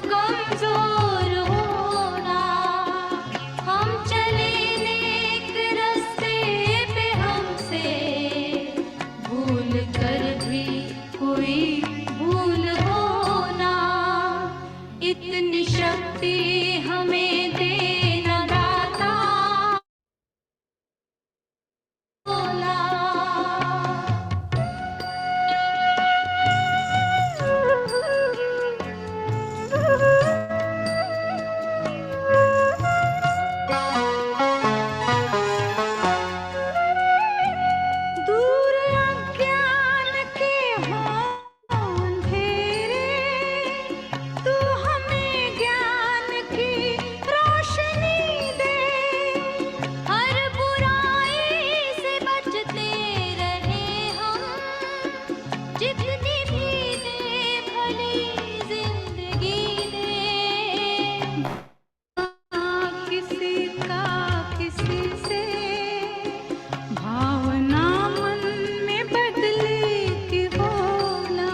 कमजोर होना, हम चले नेक रास्ते पे, हमसे भूल कर भी कोई भूल होना, इतनी शक्ति हमें देना दाता बोला। दूर अज्ञान के हों अंधेरे, तू हमें ज्ञान की रोशनी दे, हर बुराई से बचते रहे हम, जितनी भी दे भली जिंदगी दे, किसी का किसी से भावना मन में बदले कि बोला,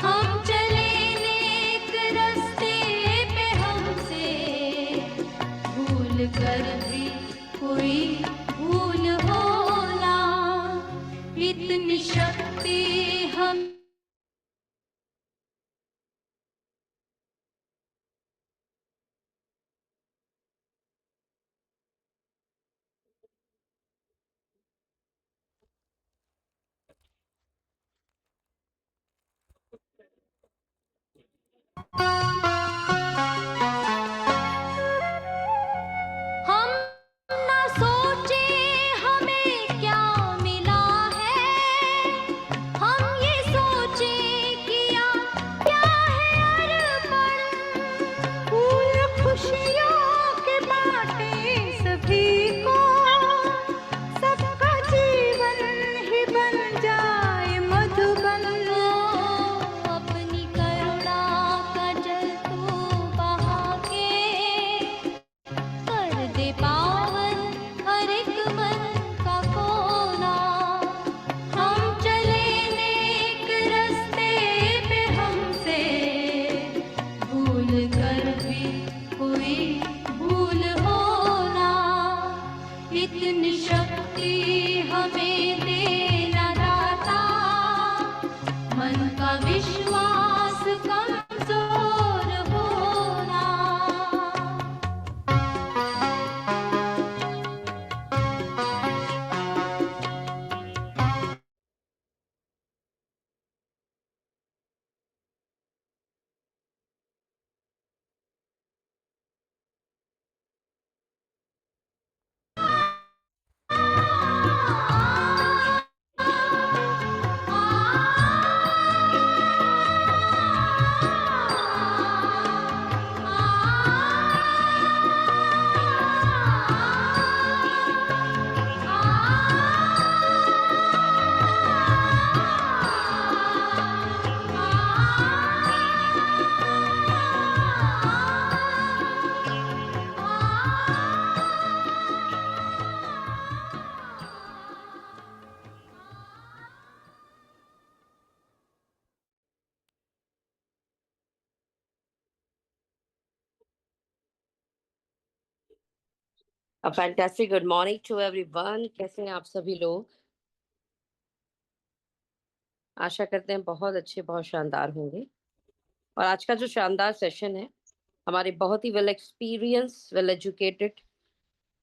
हम चले नेक रास्ते पे, हमसे भूल कर भी कोई भूल होना, इतनी शक्ति हम हम ना सोचे हमें क्या मिला है, हम ये सोचे किया क्या है अर्पण, फूल खुशियों के बांटे सभी को, सबका जीवन ही बन जाए मधुबन, अपनी करुणा का जल तू बहा के, कर दे पावन हर एक मन का कोना, हम चले नेक रास्ते पे, हमसे भूल कर भी कोई भूल होना, इतनी शक्ति हमें देना दाता, मन का विश्वास कमजोर होना। A fantastic good morning to everyone. कैसे हैं आप सभी लोग? आशा करते हैं बहुत अच्छे, बहुत शानदार होंगे। और आज का जो शानदार सेशन है, हमारे बहुत ही well experience, well educated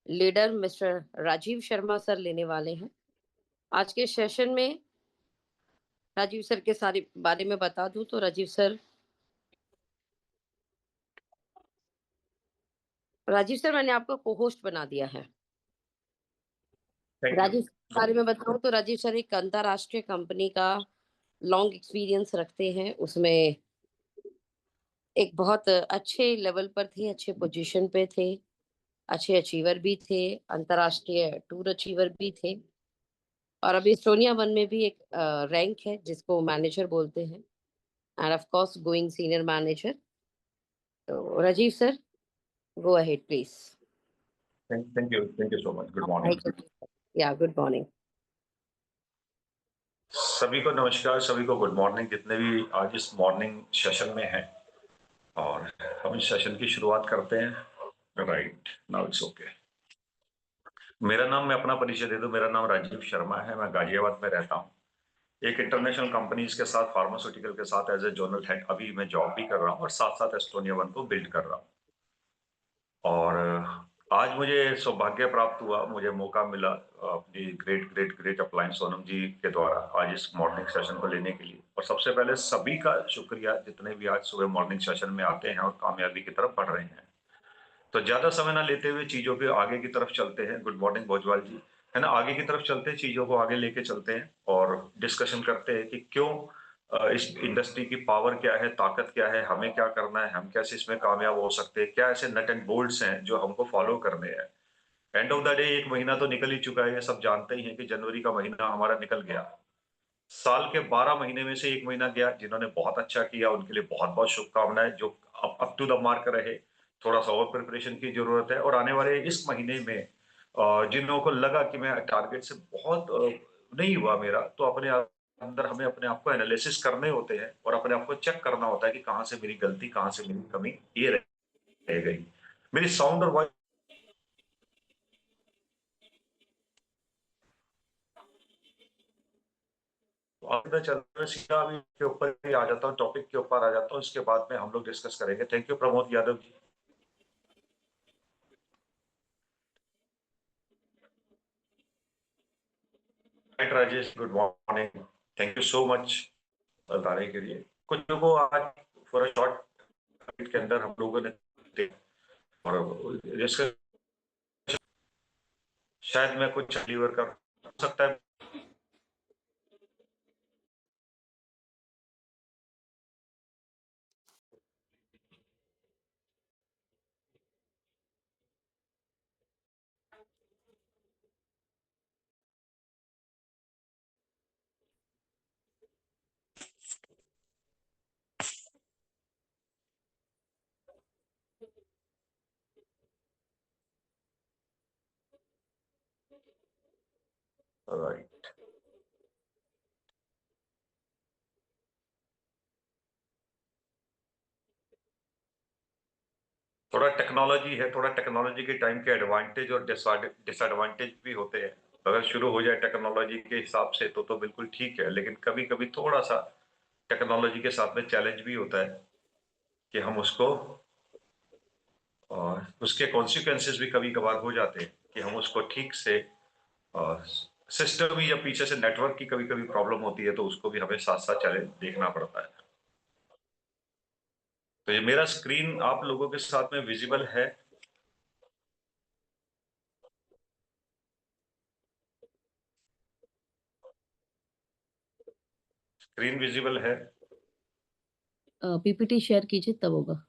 leader mister Rajeev Sharma sir लेने वाले हैं। आज के सेशन में राजीव सर के सारे बारे में बता दूं तो राजीव सर मैंने आपको को होस्ट बना दिया है। राजीव सर के बारे में बताऊं तो राजीव सर एक अंतरराष्ट्रीय कंपनी का लॉन्ग एक्सपीरियंस रखते हैं, उसमें एक बहुत अच्छे लेवल पर थे, अच्छे पोजीशन पे थे, अच्छे अचीवर भी थे, अंतरराष्ट्रीय टूर अचीवर भी थे, और अभी एस्टोनिया वन में भी एक रैंक है जिसको मैनेजर बोलते हैं, and of course going senior manager. तो Rajeev sir, go ahead please. Thank you so much. Good morning. या गुड मॉर्निंग। सभी को नमस्कार, सभी को गुड मॉर्निंग, जितने भी आज इस मॉर्निंग सेशन में हैं। और हम इस सेशन की शुरुआत करते हैं। Right now it's okay. मेरा नाम, मैं अपना परिचय दे दूं, मेरा नाम राजीव शर्मा है। मैं गाजियाबाद में रहता हूँ। एक इंटरनेशनल कंपनीज के साथ, फार्मास्यूटिकल के साथ एज ए जोनल हेड अभी मैं जॉब भी कर रहा हूँ और साथ साथ एस्टोनिया वन को बिल्ड कर रहा हूँ। और आज मुझे सौभाग्य प्राप्त हुआ, मुझे मौका मिला अपनी great great great upline Sonam ji के द्वारा आज इस मॉर्निंग सेशन को लेने के लिए। और सबसे पहले सभी का शुक्रिया जितने भी आज सुबह मॉर्निंग सेशन में आते हैं और कामयाबी की तरफ बढ़ रहे हैं। तो ज्यादा समय ना लेते हुए चीजों के आगे की तरफ चलते हैं। गुड मॉर्निंग भोजवाल जी, है ना। आगे की तरफ चलते हैं, चीजों को आगे लेके चलते हैं और डिस्कशन करते हैं कि क्यों इस इंडस्ट्री की पावर क्या है, ताकत क्या है, हमें क्या करना है, हम कैसे इसमें कामयाब हो सकते हैं, क्या ऐसे नट एंड बोल्ट्स हैं जो हमको फॉलो करने हैं। एंड ऑफ द डे एक महीना तो निकल ही चुका है, ये सब जानते ही हैं कि जनवरी का महीना हमारा निकल गया। साल के 12 महीने में से एक महीना गया। जिन्होंने बहुत अच्छा किया उनके लिए बहुत बहुत शुभकामनाएं। जो अप टू द मार्क रहे, थोड़ा सा और प्रिपरेशन की जरूरत है। और आने वाले इस महीने में जिन लोगों को लगा कि मैं टारगेट से बहुत नहीं हुआ मेरा, तो अपने अंदर हमें अपने आप को एनालिसिस करने होते हैं और अपने आप को चेक करना होता है कि कहाँ से मेरी गलती, कहाँ से मेरी कमी ये रह गई। मेरी साउंड और वॉइस आगे चलते हुए सीधा अभी के ऊपर ही आ जाता हूँ, टॉपिक के ऊपर आ जाता हूँ। इसके बाद में हम लोग डिस्कस करेंगे। Thank you Pramod Yadav ji. Right Rajesh, good morning. Thank you so much बताने के लिए। कुछ लोगों को आज फॉर अ शॉर्ट के अंदर हम लोगों ने और जिसका शायद मैं कुछ डिलीवर कर सकता है। राइट, थोड़ा टेक्नोलॉजी है, थोड़ा टेक्नोलॉजी के टाइम के एडवांटेज और डिसएडवांटेज भी होते हैं। अगर शुरू हो जाए टेक्नोलॉजी के हिसाब से तो बिल्कुल ठीक है, लेकिन कभी कभी थोड़ा सा टेक्नोलॉजी के साथ में चैलेंज भी होता है कि हम उसको, और उसके कॉन्सिक्वेंसेस भी कभी कभार हो जाते हैं कि हम उसको ठीक से, सिस्टम या पीछे से नेटवर्क की कभी कभी प्रॉब्लम होती है, तो उसको भी हमें साथ साथ चैलेंज देखना पड़ता है। तो ये मेरा स्क्रीन आप लोगों के साथ में विजिबल है? स्क्रीन विजिबल है? पीपीटी शेयर कीजिए तब होगा।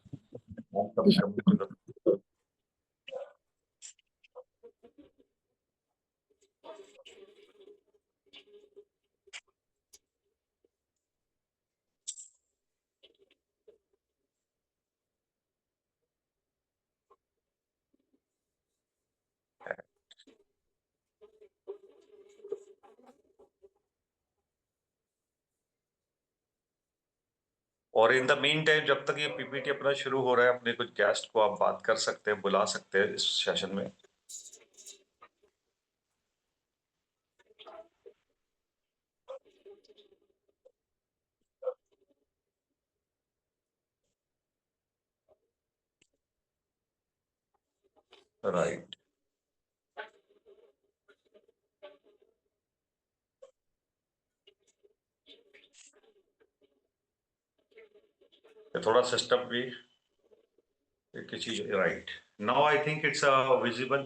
और इन द मीन टाइम जब तक ये पीपीटी अपना शुरू हो रहा है, अपने कुछ गेस्ट को आप बात कर सकते हैं, बुला सकते हैं इस सेशन में। राइट, थोड़ा सिस्टम भी किसी। Right now I think it's visible.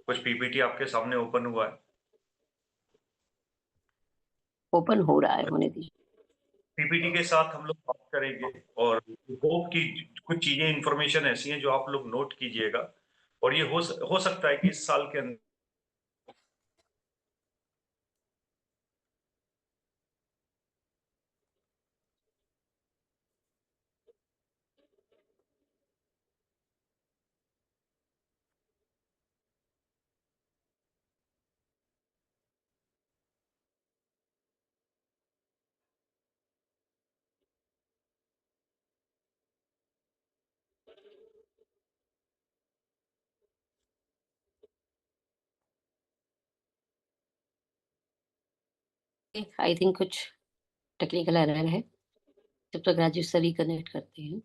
कुछ पीपीटी आपके सामने ओपन हुआ है। ओपन हो रहा है, होने दीजिए। पीपीटी के साथ हम लोग बात करेंगे और होप की कुछ चीजें, इंफॉर्मेशन ऐसी हैं जो आप लोग नोट कीजिएगा। और ये हो सकता है कि इस साल के अंदर आई थिंक कुछ टेक्निकल एरर है। जब तक राजीव सर रिकनेक्ट करते हैं।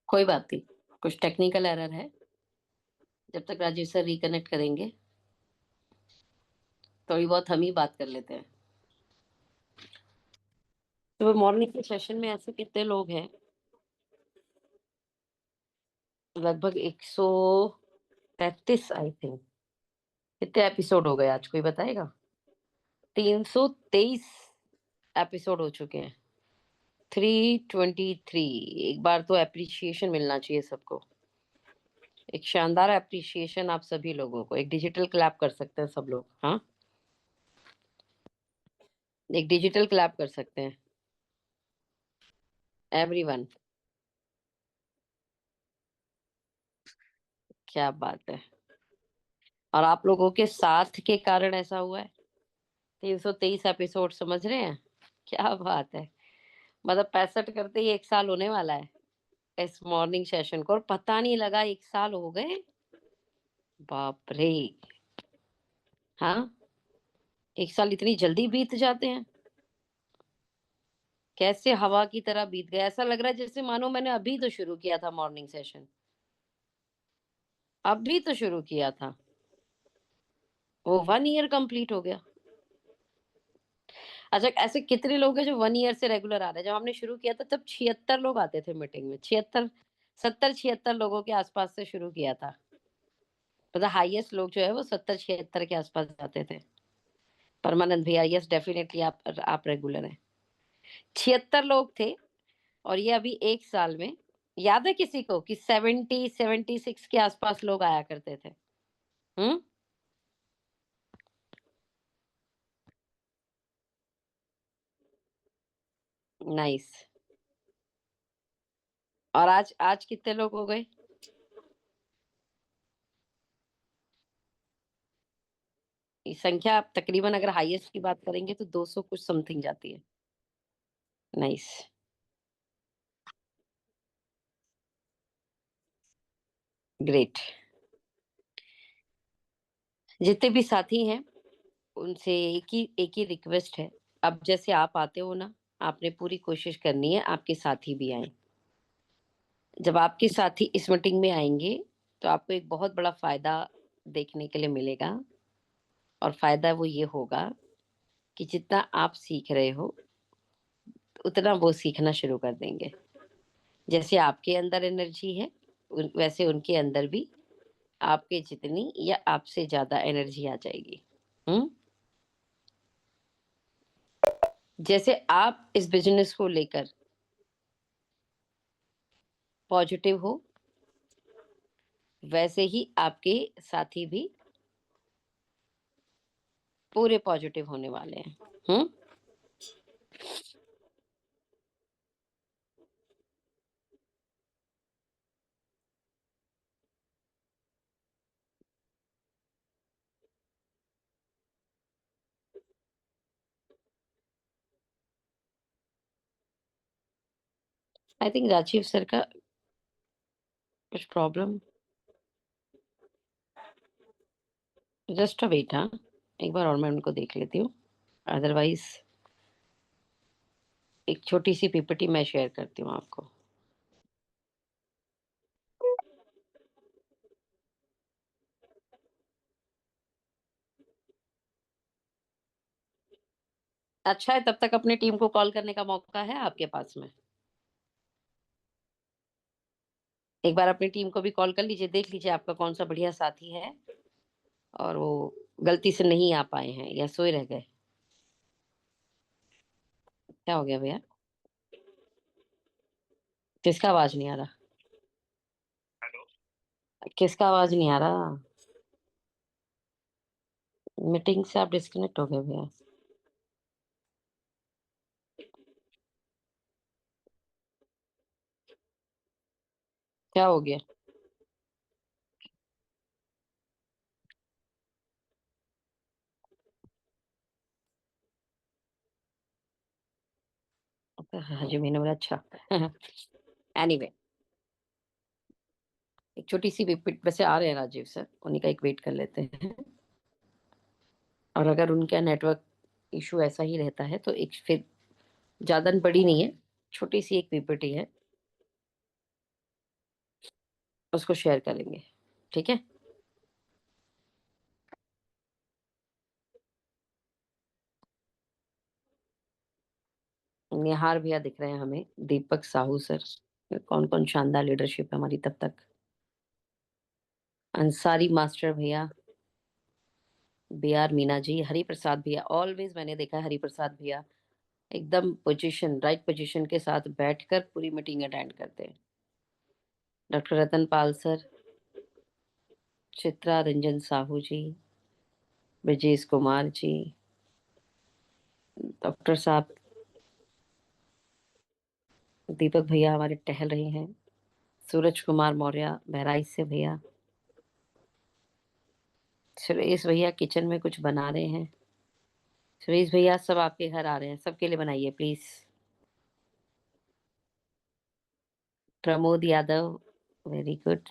कोई बात नहीं, कुछ टेक्निकल एरर है। जब तक राजीव सर रिकनेक्ट करेंगे थोड़ी बहुत हम ही बात कर लेते हैं। तो मॉर्निंग के सेशन में ऐसे कितने लोग हैं? लगभग 133 आई थिंक। कितने एपिसोड हो गए आज, कोई बताएगा? 323 एपिसोड हो चुके हैं। 323। एक बार तो एप्रिसिएशन मिलना चाहिए सबको। एक शानदार एप्रिसिएशन आप सभी लोगों को। एक डिजिटल क्लैप कर सकते हैं सब लोग। हाँ, एक डिजिटल क्लैप कर सकते हैं एवरीवन। क्या बात है। और आप लोगों के साथ के कारण ऐसा हुआ है। 323 एपिसोड, समझ रहे हैं? क्या बात है। मतलब 65 करते ही 1 साल होने वाला है इस मॉर्निंग सेशन को, और पता नहीं लगा 1 साल हो गए। बाप रे। हाँ, 1 साल इतनी जल्दी बीत जाते हैं। कैसे हवा की तरह बीत गया। ऐसा लग रहा है जैसे मानो मैंने अभी तो शुरू किया था मॉर्निंग सेशन। अभी तो शुरू किया था, वो 1 ईयर कंप्लीट हो गया। अच्छा, ऐसे कितने लोग हैं जो 1 ईयर से रेगुलर आ रहे हैं? जब हमने शुरू किया था तब 76 लोग आते थे मीटिंग में। 76, 70-76 लोगों के आसपास से शुरू किया था। मतलब हाईएस्ट लोग जो है वो 70-76 के आसपास आते थे। परमानंद भैया, यस डेफिनेटली आप रेगुलर हैं। 76 लोग थे। और ये अभी 1 साल में, याद है किसी को कि 76 के आसपास लोग आया करते थे? हम्म। नाइस। और आज आज कितने लोग हो गए? ये संख्या आप तकरीबन अगर हाईएस्ट की बात करेंगे तो 200 कुछ समथिंग जाती है। नाइस। ग्रेट। जितने भी साथी हैं उनसे एक ही रिक्वेस्ट है। अब जैसे आप आते हो ना, आपने पूरी कोशिश करनी है आपके साथी भी आए। जब आपके साथी इस मीटिंग में आएंगे तो आपको एक बहुत बड़ा फायदा देखने के लिए मिलेगा। और फायदा वो ये होगा कि जितना आप सीख रहे हो उतना वो सीखना शुरू कर देंगे। जैसे आपके अंदर एनर्जी है वैसे उनके अंदर भी आपके जितनी या आपसे ज्यादा एनर्जी आ जाएगी। हम्म। जैसे आप इस बिजनेस को लेकर पॉजिटिव हो वैसे ही आपके साथी भी पूरे पॉजिटिव होने वाले हैं। हम्म। आई थिंक राजीव सर का कुछ प्रॉब्लम। Just wait. हाँ, एक बार और मैं उनको देख लेती हूँ। अदरवाइज एक छोटी सी पीपीटी मैं शेयर करती हूँ आपको। अच्छा है, तब तक अपनी टीम को कॉल करने का मौका है आपके पास में। एक बार अपनी टीम को भी कॉल कर लीजिए, देख लीजिए आपका कौन सा बढ़िया साथी है और वो गलती से नहीं आ पाए हैं या सोए रह गए। क्या हो गया भैया? किसका आवाज नहीं आ रहा? किसका आवाज नहीं आ रहा? मीटिंग से आप डिस्कनेक्ट हो गए भैया। क्या हो गया? हाँ जी, मैंने बोला अच्छा। एनीवे, एक छोटी सी पीपीटी वैसे आ रहे हैं राजीव सर, उन्हीं का एक वेट कर लेते हैं, और अगर उनका नेटवर्क इशू ऐसा ही रहता है तो एक फिर ज्यादा बड़ी नहीं है, छोटी सी एक पीपीटी है, उसको शेयर करेंगे, ठीक है। निहार भैया दिख रहे हैं हमें, दीपक साहू सर, कौन कौन शानदार लीडरशिप है हमारी तब तक। अंसारी मास्टर भैया, बी आर मीना जी, हरि प्रसाद भैया, ऑलवेज मैंने देखा है हरि प्रसाद भैया एकदम पोजीशन, राइट पोजीशन के साथ बैठकर पूरी मीटिंग अटेंड करते हैं। डॉक्टर रतन पाल सर, चित्रा रंजन साहू जी, ब्रजेश कुमार जी, डॉक्टर साहब, दीपक भैया हमारे टहल रहे हैं, सूरज कुमार मौर्य बहराइच से भैया, सुरेश भैया किचन में कुछ बना रहे हैं। सुरेश भैया सब आपके घर आ रहे हैं, सबके लिए बनाइए please. Pramod Yadav, very good.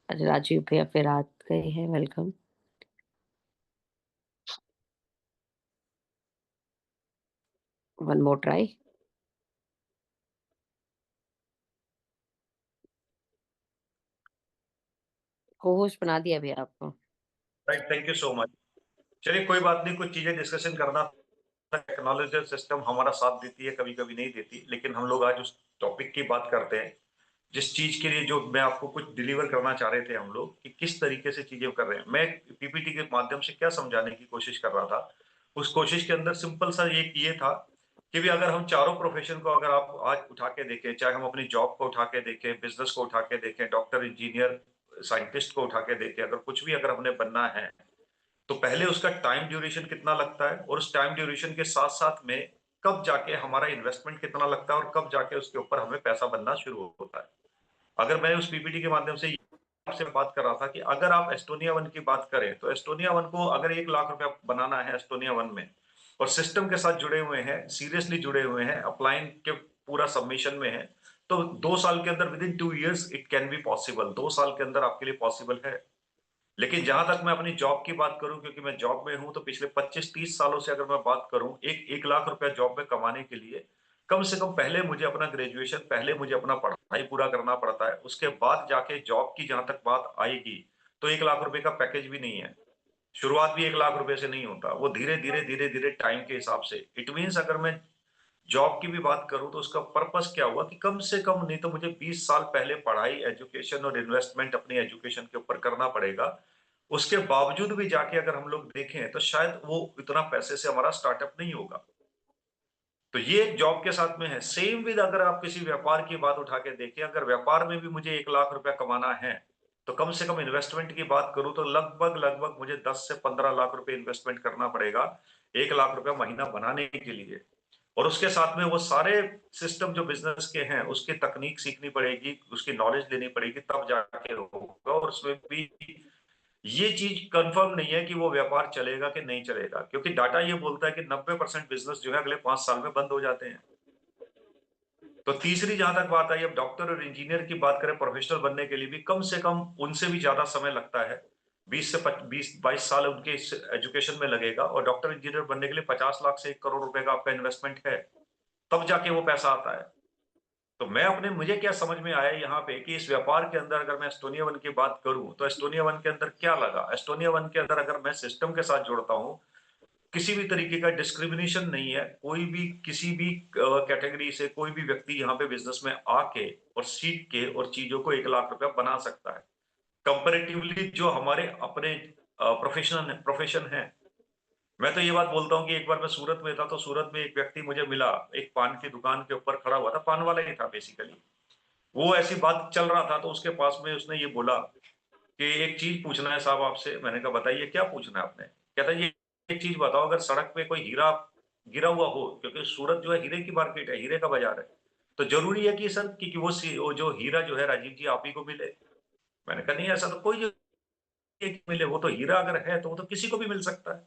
Rajiv भैया फिर आ गए हैं, वेलकम। One more try. को होस्ट बना दिया भैया आपको। Right, thank you so much. चलिए कोई बात नहीं, कुछ चीजें डिस्कशन करना। टेक्नोलॉजी सिस्टम हमारा साथ देती है, कभी कभी नहीं देती, लेकिन हम लोग आज उस टॉपिक की बात करते हैं जिस चीज के लिए जो मैं आपको कुछ डिलीवर करना चाह रहे थे हम लोग, कि किस तरीके से चीजें कर रहे हैं। मैं पीपीटी के माध्यम से क्या समझाने की कोशिश कर रहा था, उस कोशिश के अंदर सिंपल सा ये था कि भी अगर हम चारों प्रोफेशन को अगर आप आज उठा के देखें, चाहे हम अपनी जॉब को उठा के देखें, बिजनेस को उठा के देखें, डॉक्टर, इंजीनियर, साइंटिस्ट को उठा के देखें, अगर कुछ भी अगर हमने बनना है तो पहले उसका टाइम ड्यूरेशन कितना लगता है, और उस टाइम ड्यूरेशन के साथ साथ में कब जाके हमारा इन्वेस्टमेंट कितना लगता है, और कब जाके उसके ऊपर हमें पैसा बनना शुरू होता है। अगर मैं उस पीपीटी के माध्यम से आपसे बात कर रहा था कि अगर आप एस्टोनिया वन की बात करें तो एस्टोनिया वन को अगर 1 लाख रुपया बनाना है एस्टोनिया वन में, और सिस्टम के साथ जुड़े हुए हैं, सीरियसली जुड़े हुए हैं, अप्लाइन के पूरा सबमिशन में है, तो 2 साल के अंदर, with in 2 years it can be possible. 2 साल के अंदर आपके लिए पॉसिबल है। लेकिन जहां तक मैं अपनी जॉब की बात करूं, क्योंकि मैं जॉब में हूं, तो पिछले 25-30 सालों से अगर मैं बात करूं, 1 लाख रुपया जॉब में कमाने के लिए कम से कम पहले मुझे अपना ग्रेजुएशन, पहले मुझे अपना पढ़ाई पूरा करना पड़ता है, उसके बाद जाके जॉब की जहां तक बात आएगी तो 1 लाख रुपए का पैकेज भी नहीं है। शुरुआत भी 1 लाख रुपए से नहीं होता, वो धीरे धीरे धीरे धीरे टाइम के हिसाब से। इट मीन्स अगर मैं जॉब की भी बात करूं तो उसका पर्पस क्या हुआ कि कम से कम नहीं तो मुझे 20 साल पहले पढ़ाई, एजुकेशन और इन्वेस्टमेंट अपनी एजुकेशन के ऊपर करना पड़ेगा। उसके बावजूद भी जाके अगर हम लोग देखें तो शायद वो इतना पैसे से हमारा स्टार्टअप नहीं होगा। तो ये एक जॉब के साथ में है। सेम विद अगर आप किसी व्यापार की बात उठा के देखें, अगर व्यापार में भी मुझे 1 लाख रुपया कमाना है तो कम से कम इन्वेस्टमेंट की बात करूं तो लगभग लगभग मुझे 10 से 15 लाख रुपए इन्वेस्टमेंट करना पड़ेगा 1 लाख रुपया महीना बनाने के लिए। और उसके साथ में वो सारे सिस्टम जो बिजनेस के हैं उसकी तकनीक सीखनी पड़ेगी, उसकी नॉलेज लेनी पड़ेगी, तब जाके होगा। और उसमें भी ये चीज कंफर्म नहीं है कि वो व्यापार चलेगा कि नहीं चलेगा, क्योंकि डाटा ये बोलता है कि 90% बिजनेस जो है अगले 5 साल में बंद हो जाते हैं। तो तीसरी जहां तक बात आई, अब डॉक्टर और इंजीनियर की बात करें, प्रोफेशनल बनने के लिए भी कम से कम उनसे भी ज्यादा समय लगता है। 20 से 22 साल उनके एजुकेशन में लगेगा, और डॉक्टर इंजीनियर बनने के लिए 50 लाख से 1 करोड़ रुपए का आपका इन्वेस्टमेंट है, तब जाके वो पैसा आता है। तो मुझे क्या समझ में आया यहाँ पे कि इस व्यापार के अंदर अगर मैं एस्टोनिया वन की बात करूं तो एस्टोनिया वन के अंदर क्या लगा, एस्टोनिया वन के अंदर अगर मैं सिस्टम के साथ जोड़ता हूं, किसी भी तरीके का डिस्क्रिमिनेशन नहीं है। कोई भी किसी भी कैटेगरी से कोई भी व्यक्ति यहाँ पे बिजनेस में आके और सीख के और चीजों को 1 लाख रुपया बना सकता है। कंपेरेटिवली जो हमारे अपने प्रोफेशन है। मैं तो ये बात बोलता हूँ कि एक बार मैं सूरत में था, तो सूरत में एक व्यक्ति मुझे मिला, एक पान की दुकान के ऊपर खड़ा हुआ था, पान वाला ही था बेसिकली। वो ऐसी बात चल रहा था तो उसके पास में उसने ये बोला कि एक चीज पूछना है साहब आपसे। मैंने कहा बताइए क्या पूछना है आपने। कहता ये एक चीज बताओ, अगर सड़क पे कोई हीरा गिरा हुआ हो, क्योंकि सूरत जो है हीरे की मार्केट है, हीरे का बाजार है, तो जरूरी है कि सर कि वो जो हीरा जो है राजीव जी आप ही को मिले। मैंने कहा नहीं, ऐसा तो कोई जरूरी है कि मिले, वो तो हीरा अगर है तो वो तो किसी को भी मिल सकता है।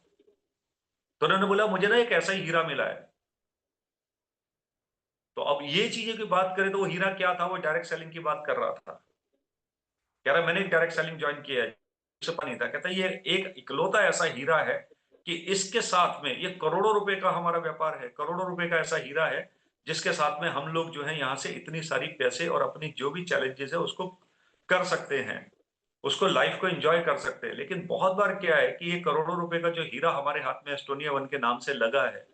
तो उन्होंने बोला मुझे ना एक ऐसा ही हीरा मिला है। तो अब ये चीजें की बात करें तो वो हीरा क्या था, वो डायरेक्ट सेलिंग की बात कर रहा था। कह रहा मैंने एक डायरेक्ट सेलिंग ज्वाइन किया है, उसे पता नहीं था। कहता ये एक इकलौता ऐसा हीरा है कि इसके साथ में ये करोड़ों रुपए का हमारा व्यापार है, करोड़ों रुपए का ऐसा हीरा है जिसके साथ में हम लोग जो है यहाँ से इतनी सारी पैसे और अपनी जो भी चैलेंजेस है उसको कर सकते हैं, उसको लाइफ को एंजॉय कर सकते हैं। लेकिन बहुत बार क्या है कि ये करोड़ों रुपए का जो हीरा हमारे हाथ में एस्टोनिया वन के नाम से लगा है,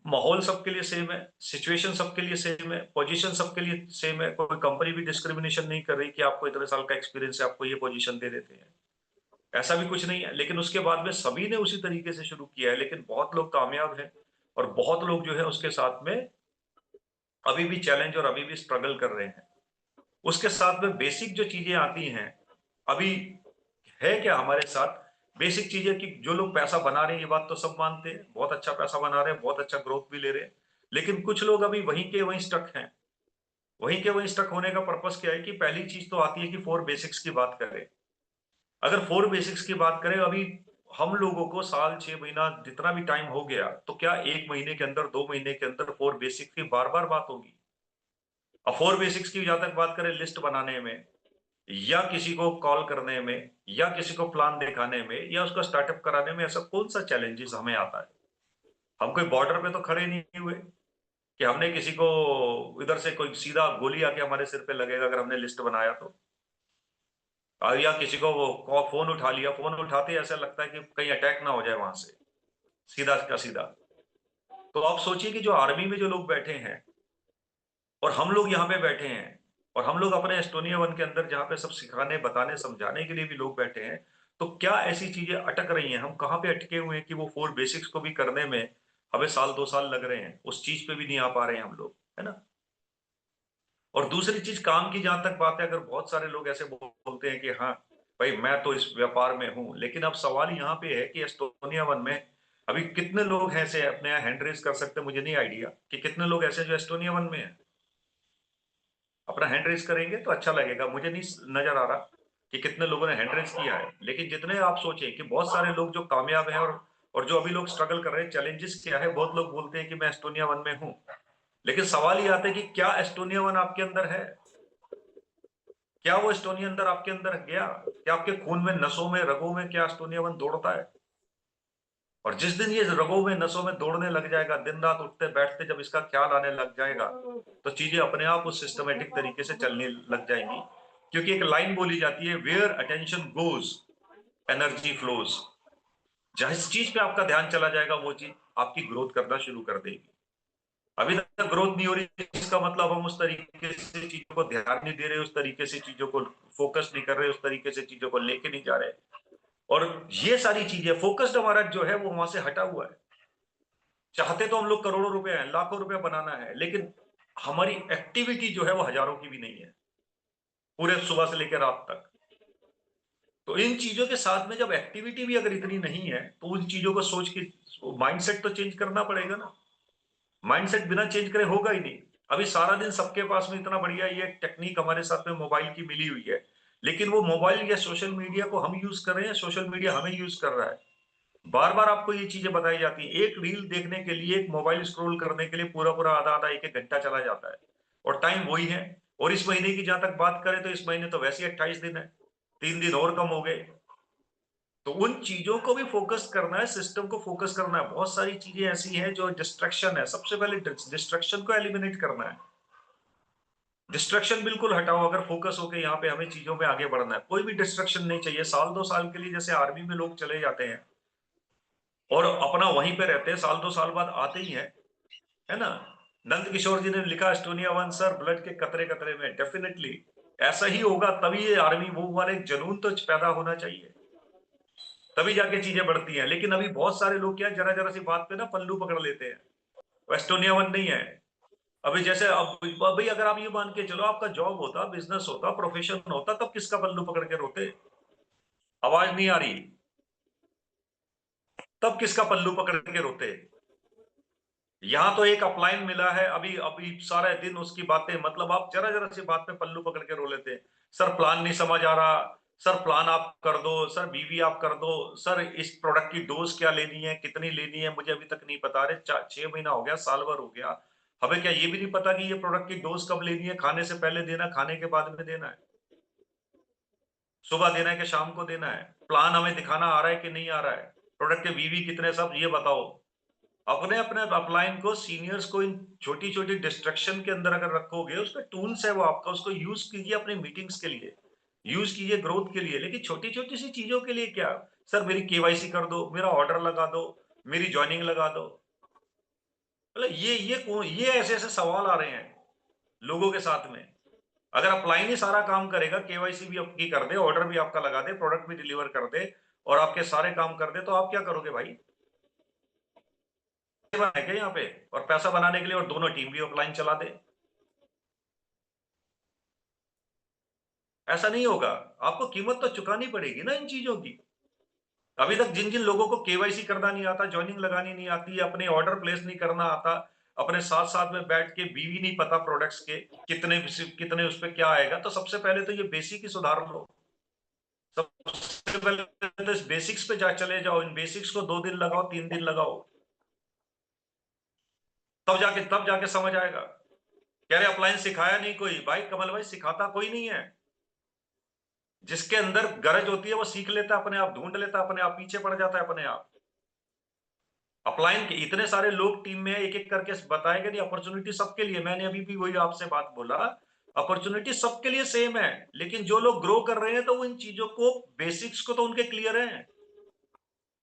माहौल सबके लिए सेम है, सिचुएशन सबके लिए सेम है, पोजीशन सबके लिए सेम है। कोई कंपनी भी डिस्क्रिमिनेशन नहीं कर रही कि आपको इतने साल का एक्सपीरियंस है, आपको ये पोजीशन दे देते हैं, ऐसा भी कुछ नहीं है। लेकिन उसके बाद में सभी ने उसी तरीके से शुरू किया है, लेकिन बहुत लोग कामयाब हैं और बहुत लोग जो है उसके साथ में अभी भी चैलेंज और अभी भी स्ट्रगल कर रहे हैं। उसके साथ में बेसिक जो चीजें आती हैं, अभी है क्या हमारे साथ बेसिक चीजें कि जो लोग पैसा बना रहे हैं, ये बात तो सब मानते हैं, बहुत अच्छा पैसा बना रहे हैं, बहुत अच्छा ग्रोथ भी ले रहे हैं। लेकिन कुछ लोग अभी वहीं के वहीं स्टक हैं। वहीं के वहीं स्टक होने का पर्पस क्या है कि पहली चीज तो आती है कि 4 बेसिक्स की बात करें। अगर 4 बेसिक्स की बात करें, अभी हम लोगों को साल 6 महीना जितना भी टाइम हो गया, तो क्या 1 महीने के अंदर 2 महीने के अंदर 4 बेसिक्स की बार-बार बात होगी? अब 4 बेसिक्स की जहां तक बात करें लिस्ट बनाने में, या किसी को कॉल करने में, या किसी को प्लान दिखाने में, या उसको स्टार्टअप कराने में, ऐसा कौन सा चैलेंजेस हमें आता है? हम कोई बॉर्डर पे तो खड़े नहीं हुए कि हमने किसी को इधर से कोई सीधा गोली आके हमारे सिर पे लगेगा अगर हमने लिस्ट बनाया तो। या किसी को वो फोन उठा लिया, फोन उठाते ही ऐसा लगता है कि कहीं अटैक ना हो जाए वहां से, सीधा का सीधा। तो आप सोचिए कि जो आर्मी में जो लोग बैठे हैं और हम लोग यहाँ पे बैठे हैं, और हम लोग अपने एस्टोनिया वन के अंदर जहाँ पे सब सिखाने, बताने, समझाने के लिए भी लोग बैठे हैं, तो क्या ऐसी चीजें अटक रही हैं? हम कहाँ पे अटके हुए हैं कि वो 4 बेसिक्स को भी करने में हमें साल 2 साल लग रहे हैं, उस चीज पे भी नहीं आ पा रहे हैं हम लोग, है ना? और दूसरी चीज काम की जहां तक बात है, अगर बहुत सारे लोग ऐसे बोलते हैं कि हाँ भाई मैं तो इस व्यापार में हूं, लेकिन अब सवाल यहाँ पे है कि एस्टोनिया वन में अभी कितने लोग हैं ऐसे, अपने यहाँ हैंड रेज कर सकते हैं? मुझे नहीं आइडिया कि कितने लोग ऐसे जो एस्टोनिया वन में है। अपना हैंड रेज करेंगे तो अच्छा लगेगा। मुझे नहीं नजर आ रहा कि कितने लोगों ने हैंड रेज किया है, लेकिन जितने आप सोचें कि बहुत सारे लोग जो कामयाब हैं और जो अभी लोग स्ट्रगल कर रहे हैं, चैलेंजेस क्या है, बहुत लोग बोलते हैं कि मैं एस्टोनिया वन में हूं, लेकिन सवाल ये आता है कि क्या एस्टोनिया वन आपके अंदर है? क्या वो एस्टोनिया अंदर आपके अंदर गया? क्या आपके खून में, नसों में, रगों में क्या एस्टोनिया वन दौड़ता है? और जिस दिन ये रगों में, नसों में दौड़ने लग जाएगा, दिन रात उठते बैठते जब इसका ख्याल आने लग जाएगा, तो चीजें अपने आप उस सिस्टमेटिक तरीके से चलने लग जाएंगी। क्योंकि एक लाइन बोली जाती है, where attention goes energy flows. जिस चीज पे आपका ध्यान चला जाएगा वो चीज आपकी ग्रोथ करना शुरू कर देगी। अभी तक ग्रोथ नहीं हो रही, इसका मतलब हम उस तरीके से चीजों को ध्यान नहीं दे रहे, उस तरीके से चीजों को फोकस नहीं कर रहे, उस तरीके से चीजों को लेके नहीं जा रहे। और ये सारी चीजें, फोकस्ड हमारा जो है वो वहां से हटा हुआ है। चाहते तो हम लोग करोड़ों रुपए हैं, लाखों रुपए बनाना है, लेकिन हमारी एक्टिविटी जो है वो हजारों की भी नहीं है, पूरे सुबह से लेकर रात तक। तो इन चीजों के साथ में जब एक्टिविटी भी अगर इतनी नहीं है, तो उन चीजों को सोच के माइंडसेट तो चेंज करना पड़ेगा ना। माइंडसेट बिना चेंज करे होगा ही नहीं। अभी सारा दिन सबके पास में इतना बढ़िया ये टेक्निक हमारे साथ में मोबाइल की मिली हुई है, लेकिन वो मोबाइल या सोशल मीडिया को हम यूज कर रहे हैं, सोशल मीडिया हमें यूज कर रहा है। बार बार आपको ये चीजें बताई जाती है, एक रील देखने के लिए, एक मोबाइल स्क्रॉल करने के लिए पूरा पूरा आधा आधा एक एक घंटा चला जाता है, और टाइम वही है। और इस महीने की जहां तक बात करें तो इस महीने तो वैसे ही 28 दिन है, 3 दिन और कम हो गए। तो उन चीजों को भी फोकस करना है, सिस्टम को फोकस करना है। बहुत सारी चीजें ऐसी हैं जो डिस्ट्रैक्शन है, सबसे पहले डिस्ट्रैक्शन को एलिमिनेट करना है। डिस्ट्रैक्शन बिल्कुल हटाओ, अगर फोकस होके यहाँ पे हमें चीजों में आगे बढ़ना है। कोई भी डिस्ट्रैक्शन नहीं चाहिए। साल 2 साल के लिए जैसे आर्मी में लोग चले जाते हैं और अपना वहीं पे रहते हैं, साल 2 साल बाद आते ही हैं, है ना? नंद किशोर जी ने लिखा एस्टोनिया वन सर, ब्लड के कतरे कतरे में। डेफिनेटली ऐसा ही होगा, तभी ये आर्मी वो वाले जुनून तो पैदा होना चाहिए, तभी जाके चीजें बढ़ती हैं। लेकिन अभी बहुत सारे लोग क्या, जरा जरा सी बात पे ना पल्लू पकड़ लेते हैं। एस्टोनिया वन नहीं है। अभी जैसे अब भाई अगर आप ये मान के चलो, आपका जॉब होता, बिजनेस होता, प्रोफेशन होता, तब किसका पल्लू पकड़ के रोते? आवाज नहीं आ रही? तब किसका पल्लू पकड़ के रोते? यहाँ तो एक अपलाइन मिला है, अभी अभी सारे दिन उसकी बातें, मतलब आप जरा जरा सी बात पे पल्लू पकड़ के रो लेते हैं। सर प्लान नहीं समझ आ रहा, सर प्लान आप कर दो, सर बीवी आप कर दो, सर इस प्रोडक्ट की डोज क्या लेनी है, कितनी लेनी है, मुझे अभी तक नहीं पता। अरे 6 महीना हो गया, साल भर हो गया, हमें क्या ये भी नहीं पता कि ये प्रोडक्ट की डोज कब लेनी है? खाने से पहले देना, खाने के बाद में देना है? सुबह देना है कि शाम को देना है, प्लान हमें दिखाना आ रहा है कि नहीं आ रहा है, प्रोडक्ट के वीवी कितने, सब ये बताओ। अपने अपने अपलाइन को, सीनियर्स को इन छोटी छोटी डिस्ट्रक्शन के अंदर अगर रखोगे, उसका टूल्स है वो आपका, उसको यूज कीजिए अपनी मीटिंग्स के लिए, यूज कीजिए ग्रोथ के लिए। लेकिन छोटी छोटी सी चीजों के लिए क्या, सर मेरी केवाईसी कर दो, मेरा ऑर्डर लगा दो, मेरी ज्वाइनिंग लगा दो, मतलब ये ऐसे ऐसे सवाल आ रहे हैं लोगों के साथ में। अगर अपलाइन ही सारा काम करेगा, केवाईसी भी आपकी कर दे, ऑर्डर भी आपका लगा दे, प्रोडक्ट भी डिलीवर कर दे और आपके सारे काम कर दे, तो आप क्या करोगे भाई? है क्या यहाँ पे? और पैसा बनाने के लिए और दोनों टीम भी अपलाइन चला दे, ऐसा नहीं होगा। आपको कीमत तो चुकानी पड़ेगी ना इन चीजों की। अभी तक जिन जिन लोगों को केवाईसी करना नहीं आता, ज्वाइनिंग लगानी नहीं आती, अपने ऑर्डर प्लेस नहीं करना आता, अपने साथ साथ में बैठ के बीवी नहीं पता प्रोडक्ट्स के कितने कितने उस पर क्या आएगा, तो सबसे पहले तो ये बेसिक ही सुधार लो। सबसे पहले तो इस बेसिक्स पे चले जाओ, इन बेसिक्स को 2 दिन लगाओ, 3 दिन लगाओ, तब जाके समझ आएगा। कह रहे अप्लायंस सिखाया नहीं कोई, भाई कमल भाई सिखाता कोई नहीं है। जिसके अंदर गरज होती है वो सीख लेता है अपने आप, ढूंढ लेता है अपने आप, पीछे पड़ जाता है अपने आप। अपलाइन के इतने सारे लोग टीम में एक एक करके बताएंगे नहीं, अपॉर्चुनिटी सबके लिए। मैंने अभी भी वही आपसे बात बोला, अपॉर्चुनिटी सबके लिए सेम है, लेकिन जो लोग ग्रो कर रहे हैं तो वो इन चीजों को, बेसिक्स को तो उनके क्लियर है,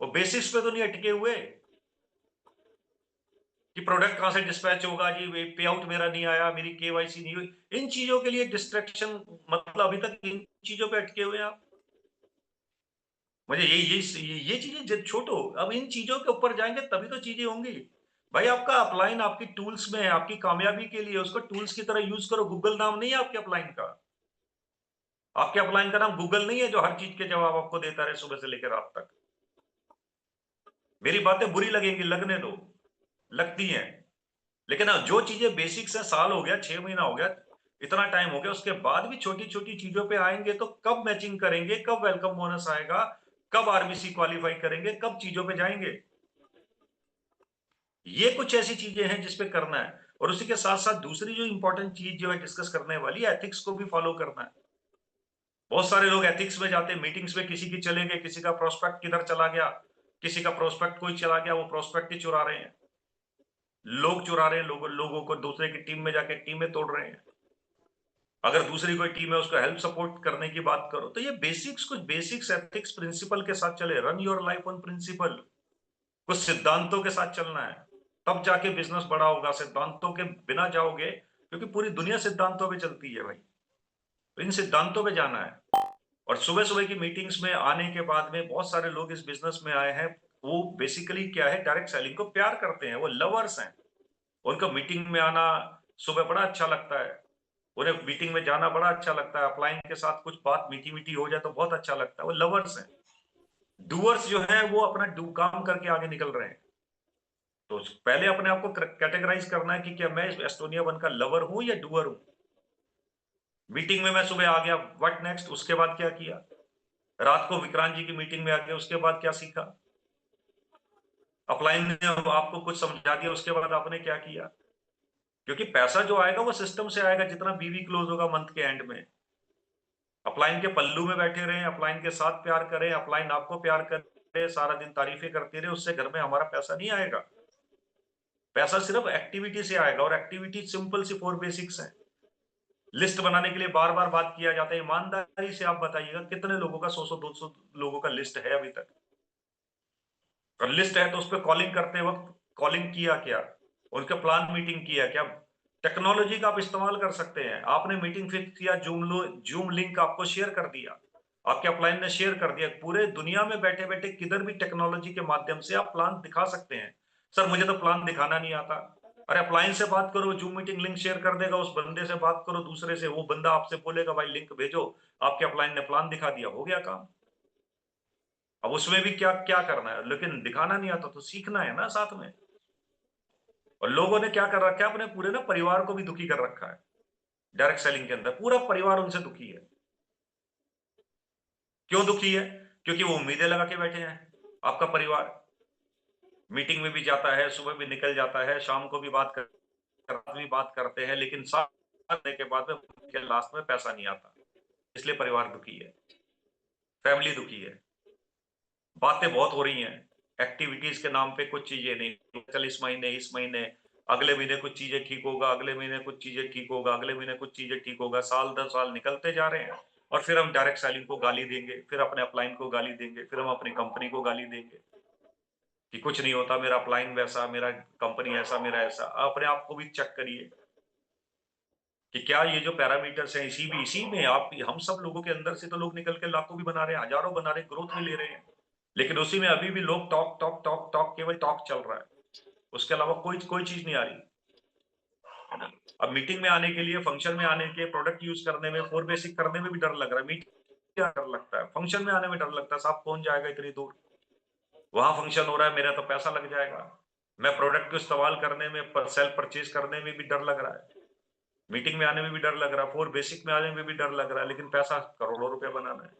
वो बेसिक्स पे तो नहीं अटके हुए कि प्रोडक्ट कहां से डिस्पैच होगा जी, पे आउट मेरा नहीं आया, मेरी केवाईसी नहीं हुई। इन चीजों के लिए डिस्ट्रैक्शन, मतलब अभी तक इन चीजों पे अटके हुए हैं आप। मुझे ये चीजें छोड़ो, अब इन चीजों के ऊपर जाएंगे तभी तो चीजें होंगी। भाई आपका अपलाइन आपकी टूल्स में है, आपकी कामयाबी के लिए उसको टूल्स की तरह यूज करो। गूगल नाम नहीं है आपके अपलाइन का, आपके अपलाइन का नाम गूगल नहीं है जो हर चीज के जवाब आपको देता रहे सुबह से लेकर रात तक। मेरी बातें बुरी लगेंगी, लगने दो, लगती हैं, लेकिन हाँ, जो चीजें बेसिक्स है, साल हो गया, 6 महीना हो गया, इतना टाइम हो गया, उसके बाद भी छोटी छोटी चीजों पे आएंगे तो कब मैचिंग करेंगे, कब वेलकम बोनस आएगा, कब आरबीसी क्वालिफाई करेंगे, कब चीजों पे जाएंगे। ये कुछ ऐसी चीजें हैं जिसपे करना है। और उसी के साथ साथ दूसरी जो इंपॉर्टेंट चीज जो है डिस्कस करने वाली, एथिक्स को भी फॉलो करना है। बहुत सारे लोग एथिक्स में जाते हैं, मीटिंग्स में किसी की चले गए, किसी का प्रोस्पेक्ट किधर चला गया, किसी का प्रोस्पेक्ट कोई चला गया, वो प्रोस्पेक्ट ही चुरा रहे हैं, लोग चुरा रहे हैं, लोगों को दूसरे की टीम में जाके टीमें तोड़ रहे हैं। अगर दूसरी कोई टीम है उसको हेल्प सपोर्ट करने की बात करो, तो ये बेसिक्स, कुछ बेसिक्स एथिक्स प्रिंसिपल के साथ चले। Run your life on principle, कुछ सिद्धांतों के साथ चलना है, तब जाके बिजनेस बड़ा होगा। सिद्धांतों के बिना जाओगे, क्योंकि पूरी दुनिया सिद्धांतों पे चलती है भाई, तो इन सिद्धांतों पे जाना है। और सुबह सुबह की मीटिंग्स में आने के बाद में बहुत सारे लोग इस बिजनेस में आए हैं, वो बेसिकली क्या है, डायरेक्ट सेलिंग को प्यार करते हैं, वो लवर्स हैं। उनका मीटिंग में आना सुबह बड़ा अच्छा लगता है, उन्हें मीटिंग में जाना बड़ा अच्छा लगता है, अपलाइन के साथ कुछ बात मीठी मीठी हो जाए तो बहुत अच्छा लगता है, वो लवर्स हैं। डूअर्स जो है वो अपना काम करके आगे निकल रहे हैं। तो पहले अपने आप को कैटेगराइज करना है कि क्या मैं एस्टोनिया 1 का लवर हूं या डूअर हूं। मीटिंग में मैं सुबह आ गया, व्हाट नेक्स्ट, उसके बाद क्या किया, रात को विक्रांत जी की मीटिंग में आ गया, उसके बाद क्या सीखा, अपलाइन ने आपको कुछ समझा दिया, उसके बाद आपने क्या किया। क्योंकि पैसा जो आएगा वो सिस्टम से आएगा, जितना बीवी क्लोज होगा मंथ के एंड में। अपलाइन के पल्लू में बैठे रहे, अपलाइन के साथ प्यार करें, अपलाइन आपको प्यार करे, सारा दिन तारीफें करती रहे, उससे घर में हमारा पैसा नहीं आएगा। पैसा सिर्फ एक्टिविटी से आएगा, और एक्टिविटी सिंपल सी 4 बेसिक्स है। लिस्ट बनाने के लिए बार बार बात किया जाता है, ईमानदारी से आप बताइएगा कितने लोगों का 100 200 लोगों का लिस्ट है अभी तक। और लिस्ट है तो उस पर कॉलिंग करते वक्त कॉलिंग किया क्या, उनका प्लान मीटिंग किया क्या। टेक्नोलॉजी का आप इस्तेमाल कर सकते हैं। आपने मीटिंग फिक्स किया, जूम लिंक आपको शेयर कर दिया, आपके अपलाइन ने शेयर कर दिया, पूरे दुनिया में बैठे बैठे किधर भी टेक्नोलॉजी के माध्यम से आप प्लान दिखा सकते हैं। सर मुझे तो प्लान दिखाना नहीं आता, अरे अपलाइन से बात करो, जूम मीटिंग लिंक शेयर कर देगा, उस बंदे से बात करो दूसरे से, वो बंदा आपसे बोलेगा भाई लिंक भेजो, आपके अपलाइन ने प्लान दिखा दिया, हो गया काम। अब उसमें भी क्या क्या करना है, लेकिन दिखाना नहीं आता तो सीखना है ना साथ में। और लोगों ने क्या कर रखा है, अपने पूरे ना परिवार को भी दुखी कर रखा है। डायरेक्ट सेलिंग के अंदर पूरा परिवार उनसे दुखी है। क्यों दुखी है? क्योंकि वो उम्मीदें लगा के बैठे हैं। आपका परिवार मीटिंग में भी जाता है, सुबह भी निकल जाता है, शाम को भी बात करते हैं, लेकिन साथ करने के बाद में लास्ट में पैसा नहीं आता, इसलिए परिवार दुखी है। फैमिली दुखी है, बातें बहुत हो रही हैं, एक्टिविटीज के नाम पे कुछ चीजें नहीं, चल इस महीने अगले महीने कुछ चीजें ठीक होगा, अगले महीने कुछ चीजें ठीक होगा, अगले महीने कुछ चीजें ठीक होगा, साल 10 साल निकलते जा रहे हैं और फिर हम डायरेक्ट सेलिंग को गाली देंगे, फिर अपने अपलाइन को गाली देंगे, फिर हम अपनी कंपनी को गाली देंगे कि कुछ नहीं होता, मेरा अपलाइन वैसा, मेरा कंपनी ऐसा, मेरा ऐसा। अपने आप को भी चेक करिए कि क्या ये जो पैरामीटर्स हैं इसी में आप हम सब लोगों के अंदर से तो लोग निकल के लाखों भी बना रहे हैं, हजारों बना रहे हैं, ग्रोथ भी ले रहे हैं, लेकिन उसी में अभी भी लोग टॉक टॉक टॉक टॉक केवल टॉक चल रहा है, उसके अलावा कोई चीज नहीं आ रही है ना। अब मीटिंग में आने के लिए, फंक्शन में आने के, प्रोडक्ट यूज करने में, 4 बेसिक करने में भी डर लग रहा है, मीटिंग में डर लगता है, फंक्शन में आने में डर लगता है, साहब कौन जाएगा इतनी दूर, वहां फंक्शन हो रहा है, मेरा तो पैसा लग जाएगा, मैं प्रोडक्ट को इस्तेमाल करने में, सेल्फ परचेज करने में भी डर लग रहा है, मीटिंग में आने में भी डर लग रहा है, 4 बेसिक में आने में भी डर लग रहा है, लेकिन पैसा करोड़ों रुपया बनाना है,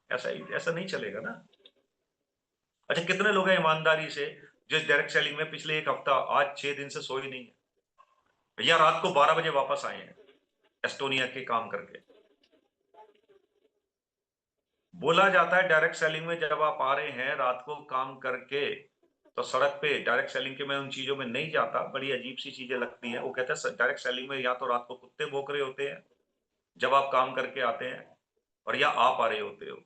ऐसा नहीं चलेगा ना। अच्छा, कितने लोग हैं ईमानदारी से जो डायरेक्ट सेलिंग में पिछले 1 हफ्ता, आज 6 दिन से सोए नहीं है, या रात को 12 बजे वापस आए हैं एस्टोनिया के काम करके। बोला जाता है डायरेक्ट सेलिंग में जब आप आ रहे हैं रात को काम करके, तो सड़क पे डायरेक्ट सेलिंग के, मैं उन चीजों में नहीं जाता, बड़ी अजीब सी चीजें लगती हैं। वो कहते हैं डायरेक्ट सेलिंग में या तो रात को कुत्ते भौंक रहे होते हैं जब आप काम करके आते हैं, और या आप आ रहे होते हो,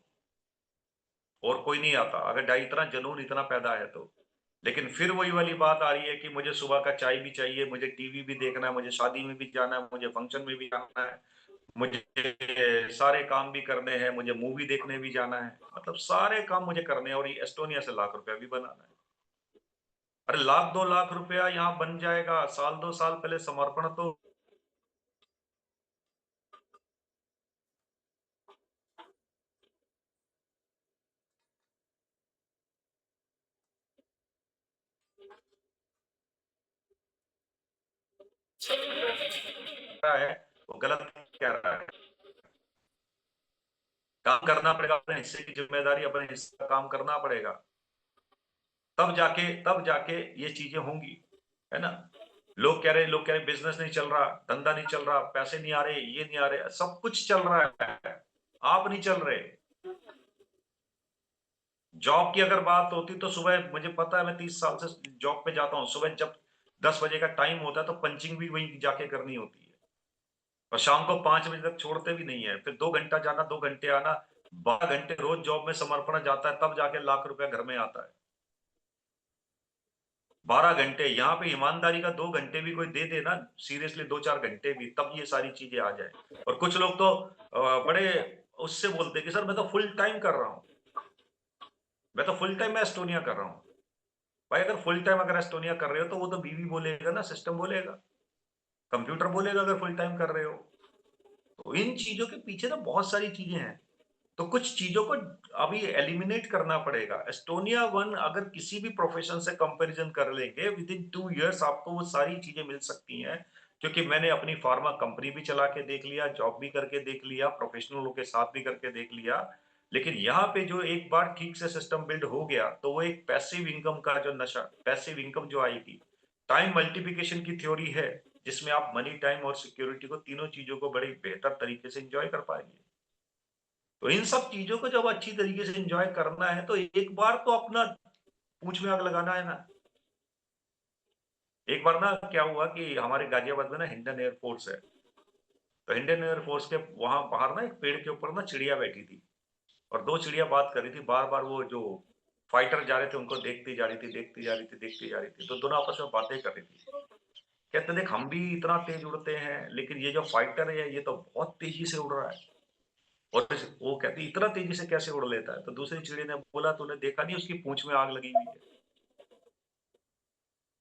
और कोई नहीं आता, अगर इतना जुनून इतना पैदा है तो। लेकिन फिर वही वाली बात आ रही है कि मुझे सुबह का चाय भी चाहिए, मुझे टीवी भी देखना है, मुझे शादी में भी जाना है, मुझे फंक्शन में भी जाना है, मुझे सारे काम भी करने हैं, मुझे मूवी देखने भी जाना है, मतलब सारे काम मुझे करने हैं, और ये एस्टोनिया से लाख रुपया भी बनाना है। अरे 1 लाख 2 लाख रुपया यहाँ बन जाएगा, साल 2 साल पहले समर्पण तो रहा है, वो गलत कह रहा है। काम करना पड़ेगा, अपने हिस्से की जिम्मेदारी, अपने हिस्से का काम करना पड़ेगा, तब जाके ये चीजें होंगी, है ना। लोग कह रहे बिजनेस नहीं चल रहा, धंधा नहीं चल रहा, पैसे नहीं आ रहे, ये नहीं आ रहे, सब कुछ चल रहा है, आप नहीं चल रहे। जॉब की अगर बात होती तो सुबह, मुझे पता है, मैं 30 साल से जॉब पे जाता हूँ, सुबह जब 10 बजे का टाइम होता है तो पंचिंग भी वहीं जाके करनी होती है, और शाम को 5 बजे तक छोड़ते भी नहीं है, फिर 2 घंटा जाना 2 घंटे आना, 12 घंटे रोज जॉब में समर्पण जाता है, तब जाके लाख रुपया घर में आता है। 12 घंटे यहाँ पे ईमानदारी का 2 घंटे भी कोई दे देना, सीरियसली 2-4 घंटे भी, तब ये सारी चीजें आ जाए। और कुछ लोग तो बड़े उससे बोलते हैं कि सर मैं तो फुल टाइम कर रहा हूँ, मैं तो फुल टाइम में एस्टोनिया कर रहा हूँ। भाई अगर फुल टाइम अगर एस्टोनिया कर रहे हो तो वो तो बीवी बोलेगा ना, सिस्टम बोलेगा, कंप्यूटर बोलेगा अगर फुल टाइम कर रहे हो। तो इन चीजों के पीछे ना बहुत सारी चीजें हैं, तो कुछ चीजों को अभी एलिमिनेट करना पड़ेगा। एस्टोनिया 1 अगर किसी भी प्रोफेशन से कंपैरिजन कर लेंगे, विद इन 2 इयर्स आपको वो सारी चीजें मिल सकती हैं, क्योंकि मैंने अपनी फार्मा कंपनी भी चला के देख लिया, जॉब भी करके देख लिया, प्रोफेशनलों के साथ भी करके देख लिया। लेकिन यहाँ पे जो एक बार ठीक से सिस्टम बिल्ड हो गया, तो वो एक पैसिव इनकम का जो नशा, पैसिव इनकम जो आएगी, टाइम मल्टीप्लिकेशन की थ्योरी है, जिसमें आप मनी, टाइम और सिक्योरिटी को, तीनों चीजों को बड़े बेहतर तरीके से एंजॉय कर पाएंगे। तो इन सब चीजों को जब अच्छी तरीके से एंजॉय करना है, तो एक बार तो अपना पूंछ में आग लगाना है ना। एक बार ना क्या हुआ कि हमारे गाजियाबाद में ना हिंडन एयरफोर्स है, तो हिंडन एयरफोर्स के वहां बाहर ना एक पेड़ के ऊपर ना चिड़िया बैठी थी, और 2 चिड़िया बात कर रही थी, बार बार वो जो फाइटर जा रहे थे उनको देखती जा रही थी, देखती जा रही थी, देखती जा रही थी, तो दोनों आपस में बातें कर रही थी। कहते देख हम भी इतना तेज उड़ते हैं, लेकिन ये जो फाइटर है ये तो बहुत तेजी से उड़ रहा है। और वो कहती इतना तेजी से कैसे उड़ लेता है, तो दूसरी चिड़िया ने बोला तूने देखा नहीं उसकी पूंछ में आग लगी हुई है।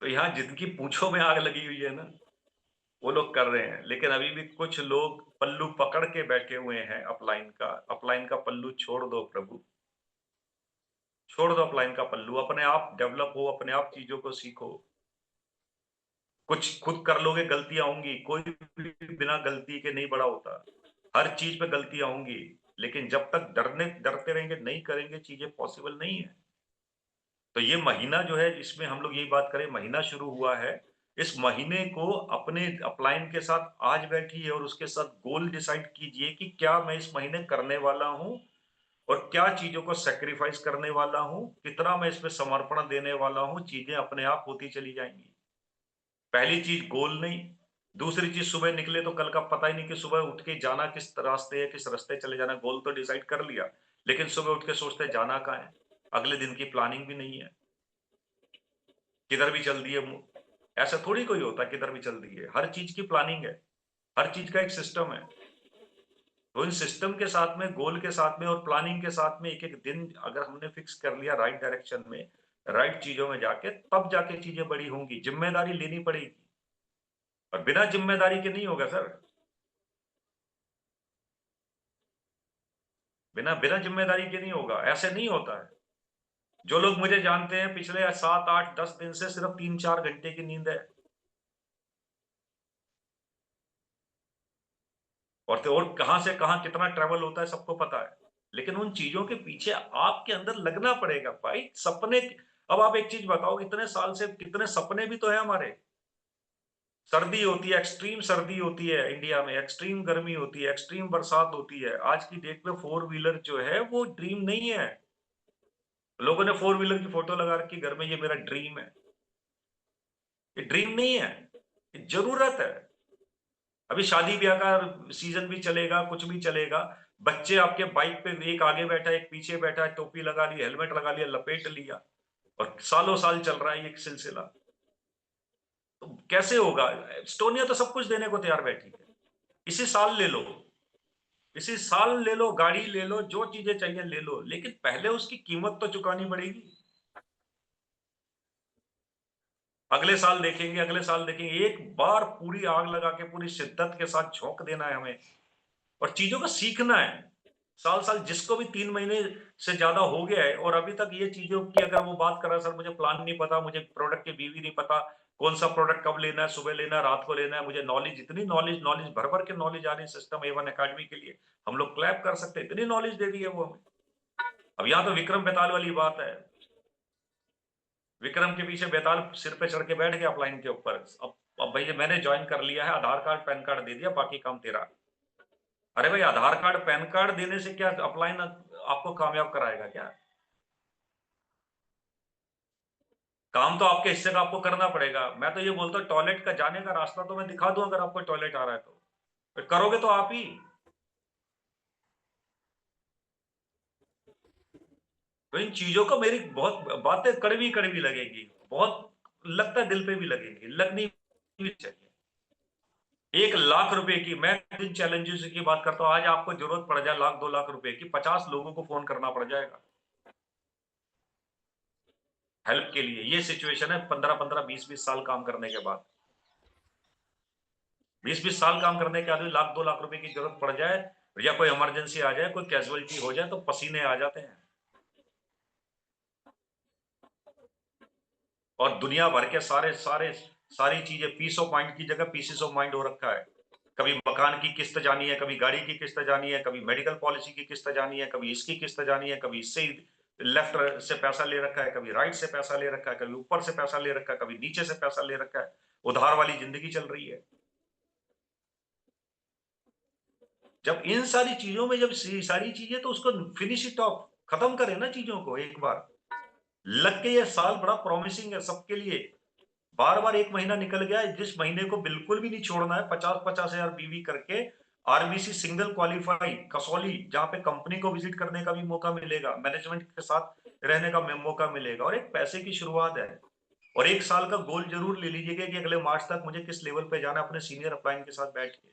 तो यहाँ जिनकी पूंछों में आग लगी हुई है ना, वो लोग कर रहे हैं, लेकिन अभी भी कुछ लोग पल्लू पकड़ के बैठे हुए हैं अपलाइन का पल्लू छोड़ दो प्रभु, छोड़ दो अपलाइन का पल्लू, अपने आप डेवलप हो, अपने आप चीजों को सीखो, कुछ खुद कर लोगे, गलतियां होंगी, कोई भी बिना गलती के नहीं बड़ा होता, हर चीज पे गलतियां होंगी, लेकिन जब तक डरते रहेंगे, नहीं करेंगे, चीजें पॉसिबल नहीं है। तो ये महीना जो है, इसमें हम लोग यही बात करें, महीना शुरू हुआ है, इस महीने को अपने अपलाइन के साथ आज बैठिए और उसके साथ गोल डिसाइड कीजिए कि क्या मैं इस महीने करने वाला हूं, और क्या चीजों को सेक्रीफाइस करने वाला हूं, कितना मैं इसमें समर्पण देने वाला हूं, चीजें अपने आप होती चली जाएंगी। पहली चीज गोल नहीं, दूसरी चीज सुबह निकले तो कल का पता ही नहीं कि सुबह उठ के जाना किस रास्ते है, किस रास्ते चले जाना। गोल तो डिसाइड कर लिया, लेकिन सुबह उठ के सोचते जाना कहाँ है, अगले दिन की प्लानिंग भी नहीं है, किधर भी चल दिए। ऐसा थोड़ी कोई होता किधर भी चल दिए, हर चीज की प्लानिंग है, हर चीज का एक सिस्टम है। तो इन सिस्टम के साथ में, गोल के साथ में और प्लानिंग के साथ में एक एक दिन अगर हमने फिक्स कर लिया राइट डायरेक्शन में, राइट चीजों में जाके, तब जाके चीजें बड़ी होंगी। जिम्मेदारी लेनी पड़ेगी, और बिना जिम्मेदारी के नहीं होगा सर। बिना बिना जिम्मेदारी के नहीं होगा, ऐसे नहीं होता है। जो लोग मुझे जानते हैं, पिछले 7, 8, 10 दिन से सिर्फ 3-4 घंटे की नींद है, और कहां से कहां कितना ट्रेवल होता है सबको पता है। लेकिन उन चीजों के पीछे आपके अंदर लगना पड़ेगा भाई। सपने, अब आप एक चीज बताओ, इतने साल से कितने सपने भी तो है हमारे। सर्दी होती है, एक्सट्रीम सर्दी होती है इंडिया में, एक्सट्रीम गर्मी होती है, एक्सट्रीम बरसात होती है। आज की डेट में 4 व्हीलर जो है वो ड्रीम नहीं है। लोगों ने 4 व्हीलर की फोटो लगा रखी घर में, ये मेरा ड्रीम है। ये ड्रीम नहीं है, ये जरूरत है। अभी शादी ब्याह का सीजन भी चलेगा, कुछ भी चलेगा। बच्चे आपके बाइक पे, एक आगे बैठा है, एक पीछे बैठा है, टोपी लगा ली, हेलमेट लगा लिया, लपेट लिया, और सालों साल चल रहा है ये सिलसिला। तो कैसे होगा? एस्टोनिया तो सब कुछ देने को तैयार बैठी है। इसी साल ले लो, इसी साल ले लो, गाड़ी ले लो, जो चीजें चाहिए ले लो, लेकिन पहले उसकी कीमत तो चुकानी पड़ेगी। अगले साल देखेंगे, अगले साल देखेंगे, एक बार पूरी आग लगा के पूरी शिद्दत के साथ झोंक देना है हमें, और चीजों को सीखना है। साल साल जिसको भी 3 महीने से ज्यादा हो गया है और अभी तक ये चीजों की अगर वो बात कर रहा है, सर मुझे प्लान नहीं पता, मुझे प्रोडक्ट की बीवी नहीं पता, कौन सा प्रोडक्ट कब लेना है, सुबह लेना है, रात को लेना है, मुझे नॉलेज, इतनी नॉलेज, भर भर के नॉलेज आ रही सिस्टम A1 अकेडमी के लिए, हम लोग क्लैप कर सकते हैं, इतनी नॉलेज दे दी है वो हमें। अब यहाँ तो विक्रम बेताल वाली बात है, विक्रम के पीछे बेताल सिर पे चढ़ के बैठ गया अपलाइन के ऊपर। अब भैया मैंने ज्वाइन कर लिया है, आधार कार्ड पैन कार्ड दे दिया, बाकी काम तेरा। अरे भाई, आधार कार्ड पैन कार्ड देने से क्या अपलाइन आपको कामयाब कराएगा क्या? काम तो आपके हिस्से का आपको करना पड़ेगा। मैं तो ये बोलता हूँ, टॉयलेट का जाने का रास्ता तो मैं दिखा दूं, अगर आपको टॉयलेट आ रहा है तो फिर करोगे तो आप ही। तो इन चीजों को, मेरी बहुत बातें कड़वी कड़वी लगेगी, बहुत लगता है दिल पे भी लगेगी, लगनी भी चाहिए। 1 लाख रुपए की, मैं जिन चैलेंजेस की बात करता हूँ, आज आपको जरूरत पड़ जाए 1-2 लाख रुपए की, 50 लोगों को फोन करना पड़ जाएगा हेल्प के लिए। ये सिचुएशन है 15-15, 20-20 साल काम करने के बाद। 20-20 साल काम करने के आदमी 1-2 लाख रुपए की जरूरत पड़ जाए, या कोई इमरजेंसी आ जाए, कोई कैजुअलिटी हो जाए, तो पसीने आ जाते हैं। और दुनिया भर के सारी चीजें, पीस ऑफ माइंड की जगह पीसेस ऑफ माइंड हो रखा है। कभी मकान की किस्त जानी है, कभी गाड़ी की किस्त जानी है, कभी मेडिकल पॉलिसी की किस्त जानी है, कभी इसकी किस्त जानी है, कभी इससे लेफ्ट से पैसा ले रखा है, कभी राइट से पैसा ले रखा है, कभी ऊपर से पैसा ले रखा है, कभी नीचे से पैसा ले रखा है। उधार वाली जिंदगी चल रही है। जब इन सारी चीजों में, जब सारी चीजें, तो उसको फिनिश इट ऑफ, खत्म करें ना चीजों को एक बार। लग के ये साल बड़ा प्रॉमिसिंग है सबके लिए। बार बार 1 महीना निकल गया, जिस महीने को बिल्कुल भी नहीं छोड़ना है। 50-50 हजार बीवी करके आरबीसी सिंगल क्वालिफाई कसौली, जहां पे कंपनी को विजिट करने का भी मौका मिलेगा, मैनेजमेंट के साथ रहने का मौका मिलेगा, और एक पैसे की शुरुआत है। और 1 साल का गोल जरूर ले लीजिएगा कि अगले मार्च तक मुझे किस लेवल पे जाना है, अपने सीनियर अपलाइन के साथ बैठ के,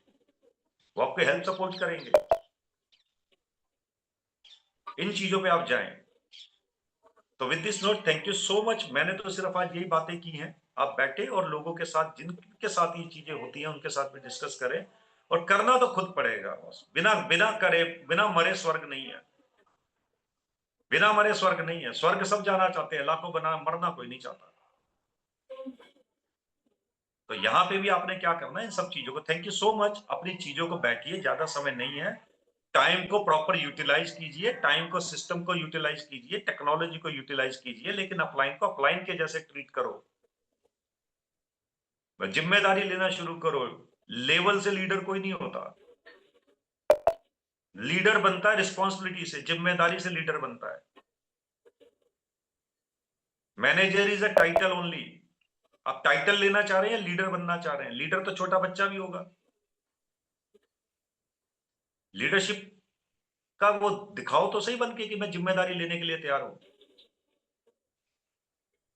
वो आपको हेल्प सपोर्ट करेंगे। इन चीजों पे आप जाएं। तो with this note, thank you so much. मैंने तो सिर्फ आज यही बातें की हैं। आप बैठे और लोगों के साथ, जिनके साथ ये चीजें होती हैं, उनके साथ में डिस्कस करें, और करना तो खुद पड़ेगा। बस बिना बिना करे, बिना मरे स्वर्ग नहीं है। बिना मरे स्वर्ग नहीं है। स्वर्ग सब जाना चाहते हैं, लाखों बना, मरना कोई नहीं चाहता। तो यहाँ पे भी आपने क्या करना है, इन सब चीजों को, थैंक यू सो मच। अपनी चीजों को बैठिए, ज्यादा समय नहीं है। टाइम को प्रॉपर यूटिलाइज कीजिए, टाइम को, सिस्टम को यूटिलाइज कीजिए, टेक्नोलॉजी को यूटिलाइज कीजिए, लेकिन अपलाइन को अपलाइन के जैसे ट्रीट करो। जिम्मेदारी लेना शुरू करो। लेवल से लीडर कोई नहीं होता। लीडर बनता है रिस्पॉन्सिबिलिटी से, जिम्मेदारी से लीडर बनता है। Manager is a title only. आप टाइटल लेना चाह रहे हैं या लीडर बनना चाह रहे हैं? लीडर तो छोटा बच्चा भी होगा। लीडरशिप का वो दिखाओ तो सही बन के कि मैं जिम्मेदारी लेने के लिए तैयार हूं।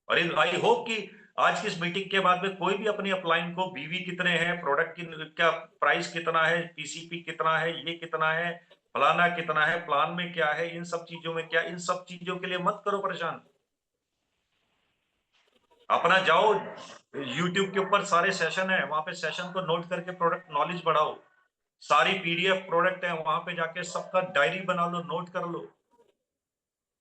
और आई होप कि आज की इस मीटिंग के बाद में कोई भी अपनी अपलाइन को बीवी कितने हैं, प्रोडक्ट की क्या प्राइस कितना है, पीसीपी कितना है, ये कितना है, फलाना कितना है, प्लान में क्या है, इन सब चीजों में क्या, इन सब चीजों के लिए मत करो परेशान। अपना जाओ YouTube के ऊपर सारे सेशन है, वहां पे सेशन को नोट करके प्रोडक्ट नॉलेज बढ़ाओ। सारी PDF प्रोडक्ट है, वहां पे जाके सबका डायरी बना लो, नोट कर लो।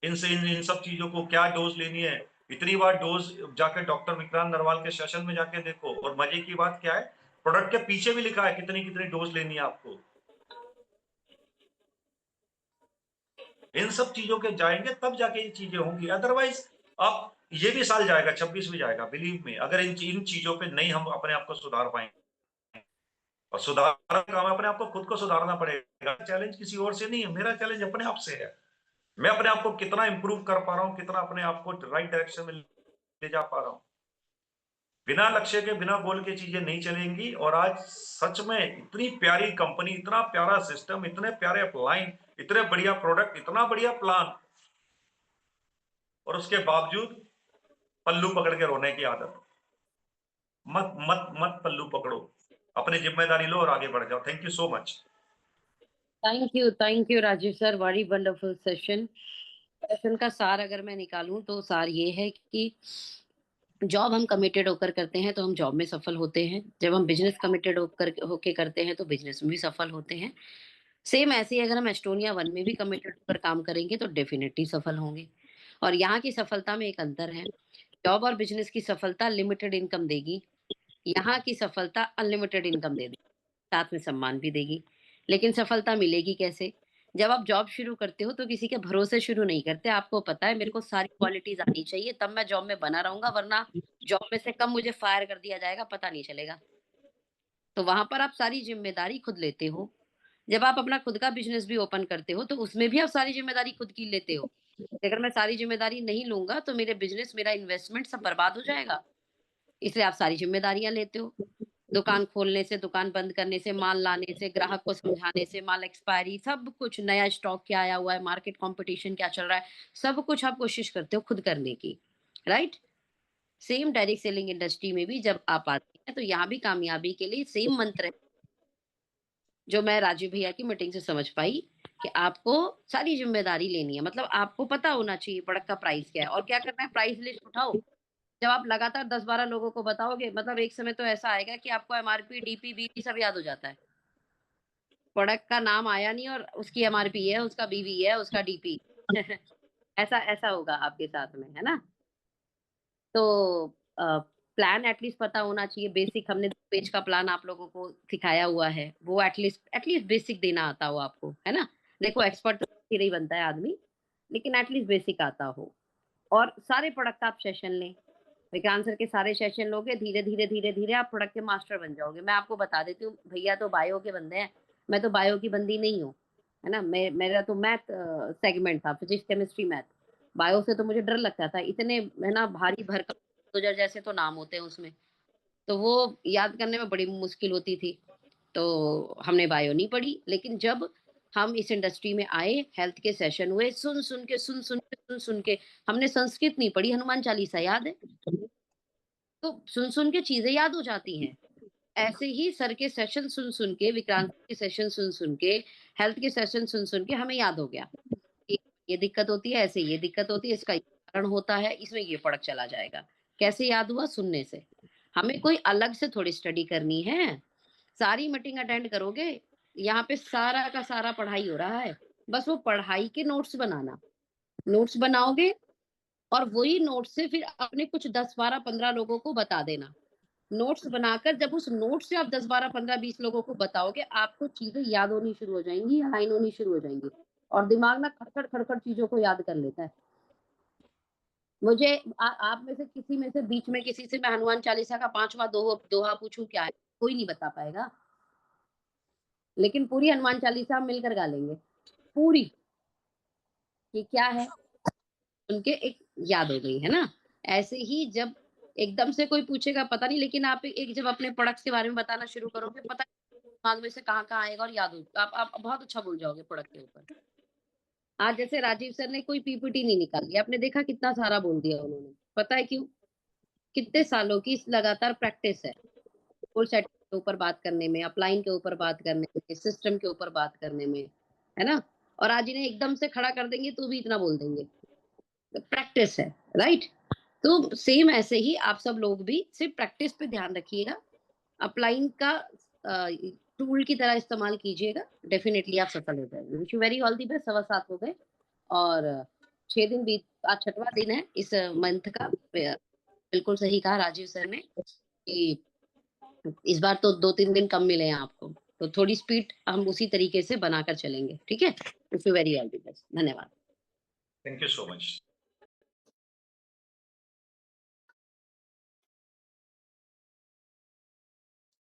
इनसे इन सब चीजों को क्या डोज लेनी है, इतनी बार डोज जाके डॉक्टर विक्रांत नरवाल के सेशन में जाके देखो। और मजे की बात क्या है, प्रोडक्ट के पीछे भी लिखा है कितनी कितनी डोज लेनी है आपको। इन सब चीजों के जाएंगे तब जाके ये चीजें होंगी, अदरवाइज आप ये भी साल जाएगा, 26 भी जाएगा, बिलीव में, अगर इन चीजों पे नहीं हम अपने आप को सुधार पाएंगे। और सुधार का काम अपने आप को खुद को सुधारना पड़ेगा। चैलेंज किसी और से नहीं है, मेरा चैलेंज अपने आप से है। मैं अपने आप को कितना इंप्रूव कर पा रहा हूँ, कितना अपने आप को राइट डायरेक्शन में ले जा पा रहा हूँ। बिना लक्ष्य के, बिना गोल के चीजें नहीं चलेंगी। और आज सच में इतनी प्यारी कंपनी, इतना प्यारा सिस्टम, इतने प्यारे अपलाइन, इतने बढ़िया प्रोडक्ट, इतना बढ़िया प्लान, और उसके बावजूद पल्लू पकड़ के रोने की आदत। मत मत मत पल्लू पकड़ो, अपनी जिम्मेदारी लो और आगे बढ़ जाओ। Thank you so much. Thank you Rajiv sir, very wonderful session. Session का सार अगर मैं निकालूं तो सार ये है कि जॉब हम कमिटेड होकर करते हैं तो हम जॉब में सफल होते हैं। जब हम बिजनेस कमिटेड होकर करते हैं तो बिजनेस में भी सफल होते हैं। सेम ऐसे ही अगर हम एस्टोनिया वन में भी कमिटेड होकर काम करेंगे तो डेफिनेटली सफल होंगे। और यहाँ की सफलता में एक अंतर है। जॉब और बिजनेस की सफलता लिमिटेड इनकम देगी, यहाँ की सफलता अनलिमिटेड इनकम दे देगी, साथ में सम्मान भी देगी। लेकिन सफलता मिलेगी कैसे? जब आप जॉब शुरू करते हो तो किसी के भरोसे शुरू नहीं करते। आपको पता है मेरे को सारी क्वालिटीज आनी चाहिए तब मैं जॉब में बना रहूंगा, वरना जॉब में से कम मुझे फायर कर दिया जाएगा, पता नहीं चलेगा। तो वहां पर आप सारी जिम्मेदारी खुद लेते हो। जब आप अपना खुद का बिजनेस भी ओपन करते हो तो उसमें भी आप सारी जिम्मेदारी खुद की लेते हो। अगर मैं सारी जिम्मेदारी नहीं लूंगा तो मेरे बिजनेस, मेरा इन्वेस्टमेंट सब बर्बाद हो जाएगा। इसलिए आप सारी जिम्मेदारियां लेते हो। दुकान खोलने से, दुकान बंद करने से, माल लाने से, ग्राहक को समझाने से, माल एक्सपायरी, सब कुछ, नया स्टॉक क्या आया हुआ है, मार्केट कंपटीशन क्या चल रहा है, सब कुछ आप कोशिश करते हो खुद करने की, right? Same direct selling industry में भी जब आप आते हैं तो यहाँ भी कामयाबी के लिए सेम मंत्र है जो मैं राजीव भैया की मीटिंग से समझ पाई कि आपको सारी जिम्मेदारी लेनी है। मतलब आपको पता होना चाहिए प्रोडक्ट का प्राइस क्या है और क्या करना है, प्राइस लिस्ट उठाओ। जब आप लगातार 10-12 लोगों को बताओगे, मतलब एक समय तो ऐसा आएगा कि आपको एमआरपी, डीपी, बीपी सब याद हो जाता है। प्रोडक्ट का नाम आया नहीं और उसकी एमआरपी है, उसका बीवी है, उसका डीपी ऐसा ऐसा होगा आपके साथ में, है ना? तो प्लान एटलीस्ट पता होना चाहिए। बेसिक हमने 2 पेज का प्लान आप लोगों को सिखाया हुआ है, वो एटलीस्ट बेसिक देना आता हो आपको, है ना? देखो एक्सपर्ट तो फिर ही बनता है आदमी, लेकिन एटलीस्ट बेसिक आता हो। और सारे प्रोडक्ट आप सेशन लें। विक्रांत सर के सारे सेशन लोगे, धीरे-धीरे, धीरे-धीरे आप प्रोडक्ट के मास्टर बन जाओगे। मैं आपको बता देती हूँ, भैया तो बायो के बंदे हैं, मैं तो बायो की बंदी नहीं हूँ, है ना? मेरा तो मैथ सेगमेंट था, फिजिक्स, केमिस्ट्री, मैथ। बायो से तो मुझे डर लगता था, इतने है ना भारी भरकम बुलडोज़र जैसे तो नाम होते हैं उसमें, तो वो याद करने में बड़ी मुश्किल होती थी। तो हमने बायो नहीं पढ़ी, लेकिन जब हम इस इंडस्ट्री में आए, हेल्थ के सेशन हुए, सुन-सुन के, सुन-सुन के हमने संस्कृत नहीं पढ़ी, हनुमान चालीसा याद है। तो सुन-सुन के चीज़ें याद हो जाती हैं। ऐसे ही सर के सेशन सुन-सुन के, विक्रांत के सेशन सुन-सुन के, हेल्थ के सेशन सुन-सुन के हमें याद हो गया कि ये दिक्कत होती है, ऐसे ये दिक्कत होती है, इसका ये कारण होता है, इसमें ये फ़र्क चला जाएगा। कैसे याद हुआ? सुनने से। हमें कोई अलग से थोड़ी स्टडी करनी है। सारी मीटिंग अटेंड करोगे, यहाँ पे सारा का सारा पढ़ाई हो रहा है। बस वो पढ़ाई के नोट्स बनाना। नोट्स बनाओगे और वही नोट्स से फिर अपने कुछ 10, 12, 15 लोगों को बता देना। नोट्स बनाकर जब उस नोट से आप 10, 12, 15, 20 लोगों को बताओगे, आपको चीज़ें याद होनी शुरू हो जाएँगी, अलाइन होनी शुरू हो जाएँगी और दिमाग ना खड़-खड़ चीज़ों को याद कर लेता है। मुझे आप में से किसी में से बीच में किसी से मैं हनुमान चालीसा का 5वां दोहा पूछूँ क्या है? कोई नहीं बता पाएगा। लेकिन पूरी हनुमान चालीसा हम मिलकर गा लेंगे। पूरी कि क्या है, उनके एक याद हो गई है ना। ऐसे ही जब एकदम से कोई पूछेगा पता नहीं, लेकिन आप एक जब अपने प्रोडक्ट्स के बारे में बताना शुरू करोगे, पता नहीं दिमाग में से कहाँ-कहाँ आएगा और याद हो, आप बहुत अच्छा बोल जाओगे प्रोडक्ट के ऊपर। आज जैसे राजीव सर ने कोई पीपीटी नहीं निकाली, आपने देखा कितना सारा बोल दिया उन्होंने, पता है क्यों? कितने सालों की लगातार प्रैक्टिस है। गोल सेटिंग के ऊपर बात करने में, अपलाइन के ऊपर बात करने में, सिस्टम के ऊपर बात करने में, है ना? और आज इन्हें एकदम से खड़ा कर देंगे तो भी इतना बोल देंगे। प्रैक्टिस है, राइट? तो सेम ऐसे ही आप सब लोग भी सिर्फ प्रैक्टिस पे ध्यान रखिएगा। अपलाइन का टूल की तरह इस्तेमाल कीजिएगा, डेफिनिटली आप सफल हो जाएंगे। Wish you very all the best. 7:15 हो गए और 6 दिन बीत, आज 6वां दिन है इस मंथ का। बिल्कुल सही कहा राजीव सर ने कि इस बार तो 2-3 दिन कम मिले हैं आपको, तो थोड़ी स्पीड हम उसी तरीके से बनाकर चलेंगे, ठीक है? Wish you very all the best. धन्यवाद। Thank you so much.